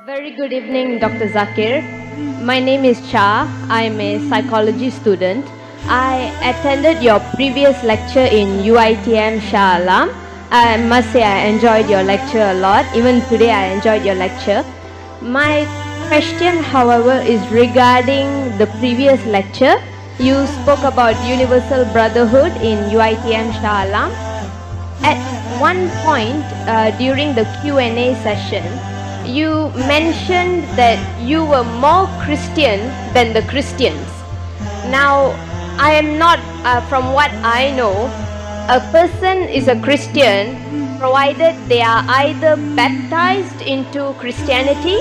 Very good evening, Dr. Zakir. My name is Cha. I am a psychology student. I attended your previous lecture in UITM Shah Alam. I must say I enjoyed your lecture a lot. Even today I enjoyed your lecture. My question, however, is regarding the previous lecture. You spoke about universal brotherhood in UITM Shah Alam. At one point during the Q&A session, you mentioned that you were more Christian than the Christians. Now, I am not, from what I know, a person is a Christian provided they are either baptized into Christianity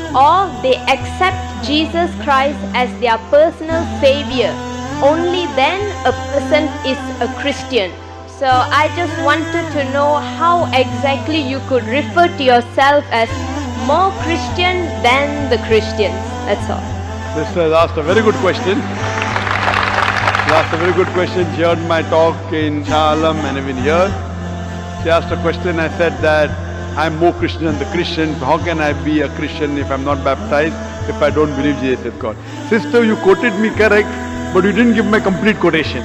or they accept Jesus Christ as their personal savior. Only then a person is a Christian. So I just wanted to know how exactly you could refer to yourself as more Christian than the Christians. That's all. Sister has asked a very good question. She asked a very good question. She heard my talk in Shah Alam and even here. She asked a question. I said that I'm more Christian than the Christians. How can I be a Christian if I'm not baptized, if I don't believe Jesus is God? Sister, you quoted me correct, but you didn't give my complete quotation.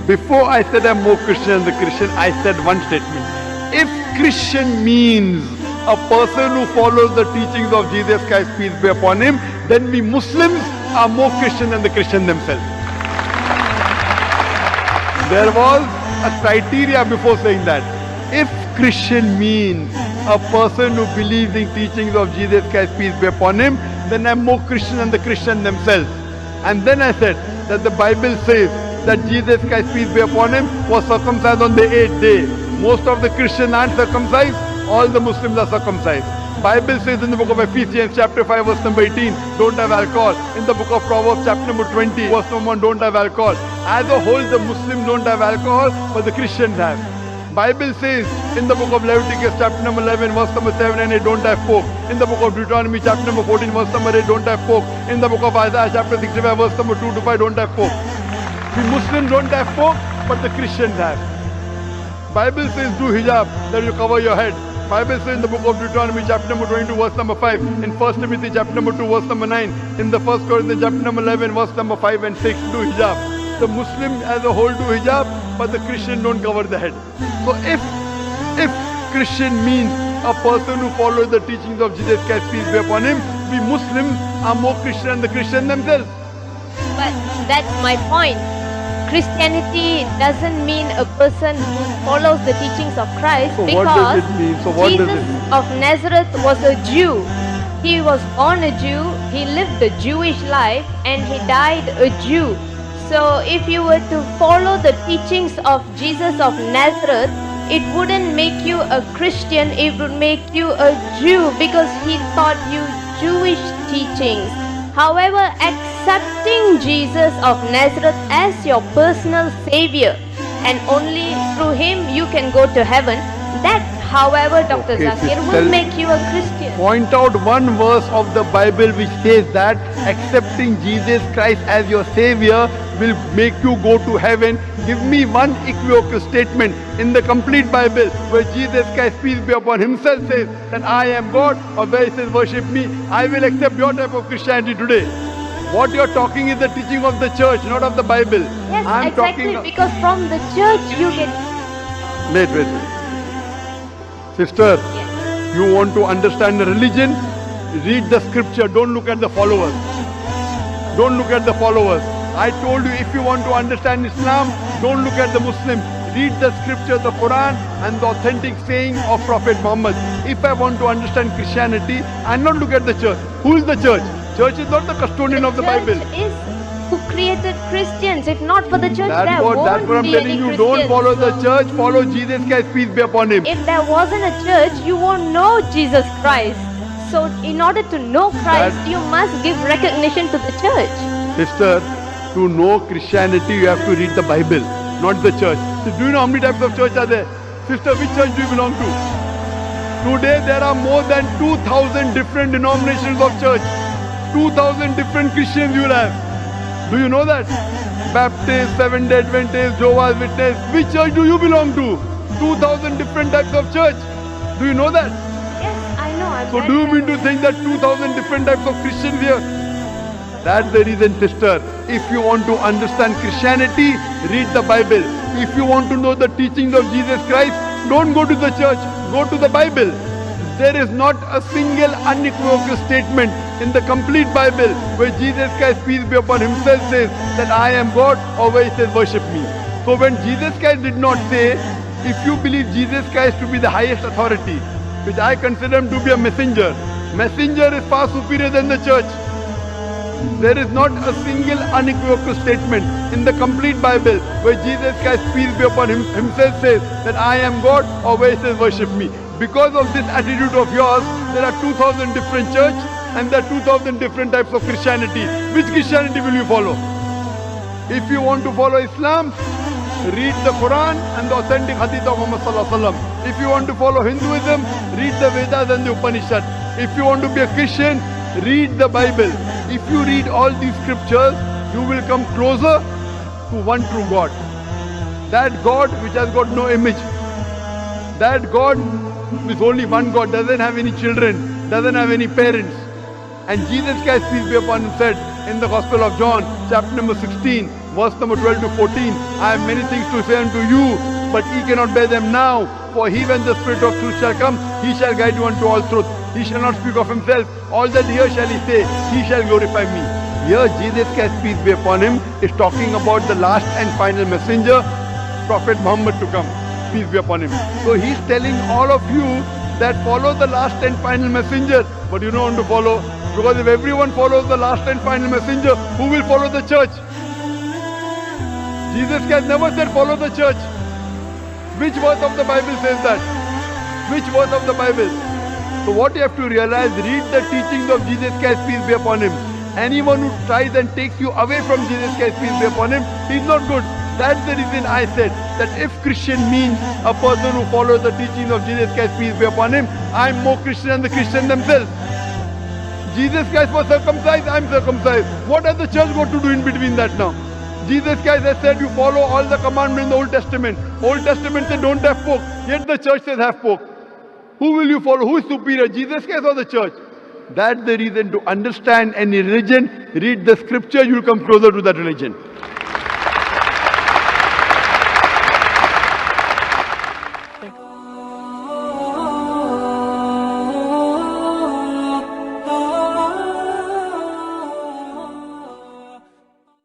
Before I said I'm more Christian than the Christian, I said one statement. If Christian means a person who follows the teachings of Jesus Christ, peace be upon him, then we Muslims are more Christian than the Christian themselves. There was a criteria before saying that. If Christian means a person who believes in teachings of Jesus Christ, peace be upon him, then I'm more Christian than the Christian themselves. And then I said that the Bible says that Jesus Christ, peace be upon him, was circumcised on the 8th day. Most of the Christians aren't circumcised. All the Muslims are circumcised. Bible says in the book of Ephesians chapter 5 verse number 18, don't have alcohol. In the book of Proverbs chapter number 20 verse number 1, don't have alcohol. As a whole, the Muslims don't have alcohol, but the Christians have. Bible says in the book of Leviticus chapter number 11 verse number 7 and 8, don't have pork. In the book of Deuteronomy chapter number 14 verse number 8, don't have pork. In the book of Isaiah chapter 65 verse number 2 to 5, don't have pork. The Muslims don't have pork, but the Christians have. Bible says do hijab, that you cover your head. Bible says in the book of Deuteronomy chapter number 22 verse number 5, in 1 Timothy chapter number 2 verse number 9, in the 1 Corinthians chapter number 11 verse number 5 and 6, do hijab. The Muslims as a whole do hijab, but the Christian don't cover the head. So if Christian means a person who follows the teachings of Jesus Christ, peace be upon him, we Muslims are more Christian than the Christian themselves. But that's my point. Christianity doesn't mean a person who follows the teachings of Christ, So because what does it mean? So what does it Jesus mean? of Nazareth was a Jew. He was born a Jew, he lived a Jewish life, and he died a Jew. So if you were to follow the teachings of Jesus of Nazareth, it wouldn't make you a Christian, it would make you a Jew, because he taught you Jewish teachings. However, accepting Jesus of Nazareth as your personal savior, and only through him you can go to heaven, that, however, Dr. Okay, Zakir, sister, will make you a Christian. Point out one verse of the Bible which says that accepting Jesus Christ as your savior will make you go to heaven. Give me one equivocal statement in the complete Bible where Jesus Christ, peace be upon himself, says that I am God, or where he says worship me. I will accept your type of Christianity today. What you are talking is the teaching of the church, not of the Bible. Yes, I am exactly, talking. because from the church you get... Wait. Sister, Yes. you want to understand the religion? Read the scripture. Don't look at the followers. Don't look at the followers. I told you, if you want to understand Islam, don't look at the Muslim. Read the scripture, the Quran, and the authentic saying of Prophet Muhammad. If I want to understand Christianity, I not look at the church. Who is the church? Church is not the custodian of the Bible. Church is who created Christians. If not for the church, That's there what won't I'm be telling any you. Don't Christians. follow the church. Follow Jesus Christ, peace be upon him. If there wasn't a church, you won't know Jesus Christ. So in order to know Christ, you must give recognition to the church. Sister, to know Christianity, you have to read the Bible, not the church. So do you know how many types of church are there? Sister, which church do you belong to? Today there are more than 2,000 different denominations of church. 2,000 different Christians you will have. Do you know that? Baptist, Seventh-day Adventist, Jehovah's Witness. Which church do you belong to? 2,000 different types of church. Do you know that? Yes, I know No, I'm So very do you mean well to think that 2,000 different types of Christians here? That's the reason, sister. If you want to understand Christianity, read the Bible. If you want to know the teachings of Jesus Christ, don't go to the church, go to the Bible. There is not a single unequivocal statement in the complete Bible where Jesus Christ, peace be upon himself, says that I am God, or where he says worship me. So when Jesus Christ did not say, if you believe Jesus Christ to be the highest authority, which I consider him to be a messenger, messenger is far superior than the church. There is not a single unequivocal statement in the complete Bible where Jesus Christ, peace be upon him, himself says that I am God, or where he says worship me. Because of this attitude of yours, there are 2,000 different churches and there are 2,000 different types of Christianity. Which Christianity will you follow? If you want to follow Islam, read the Quran and the authentic Hadith of Muhammad Sallallahu Alaihi Wasallam. If you want to follow Hinduism, read the Vedas and the Upanishads. If you want to be a Christian, read the Bible. If you read all these scriptures, you will come closer to one true God. That God which has got no image. That God is only one God, doesn't have any children, doesn't have any parents. And Jesus Christ, peace be upon him, said in the Gospel of John, chapter number 16, verse number 12 to 14, I have many things to say unto you, but ye cannot bear them now. For he, when the Spirit of truth shall come, he shall guide you unto all truth. He shall not speak of himself. All that here shall he say, he shall glorify me. Here Jesus Christ, peace be upon him, is talking about the last and final messenger, Prophet Muhammad to come. Peace be upon him. So he's telling all of you that follow the last and final messenger, but you don't want to follow, because if everyone follows the last and final messenger, who will follow the church? Jesus Christ never said follow the church. Which verse of the Bible says that? Which verse of the Bible? So what you have to realize, read the teachings of Jesus Christ, peace be upon him. Anyone who tries and takes you away from Jesus Christ, peace be upon him, he's not good. That's the reason I said that if Christian means a person who follows the teachings of Jesus Christ, peace be upon him, I'm more Christian than the Christians themselves. Jesus Christ was circumcised, I'm circumcised. What has the church got to do in between that now? Jesus Christ has said you follow all the commandments in the Old Testament. Old Testament said don't have pork, yet the church says have pork. Who will you follow? Who is superior, Jesus Christ or the church? That's the reason to understand any religion, read the scripture, you will come closer to that religion.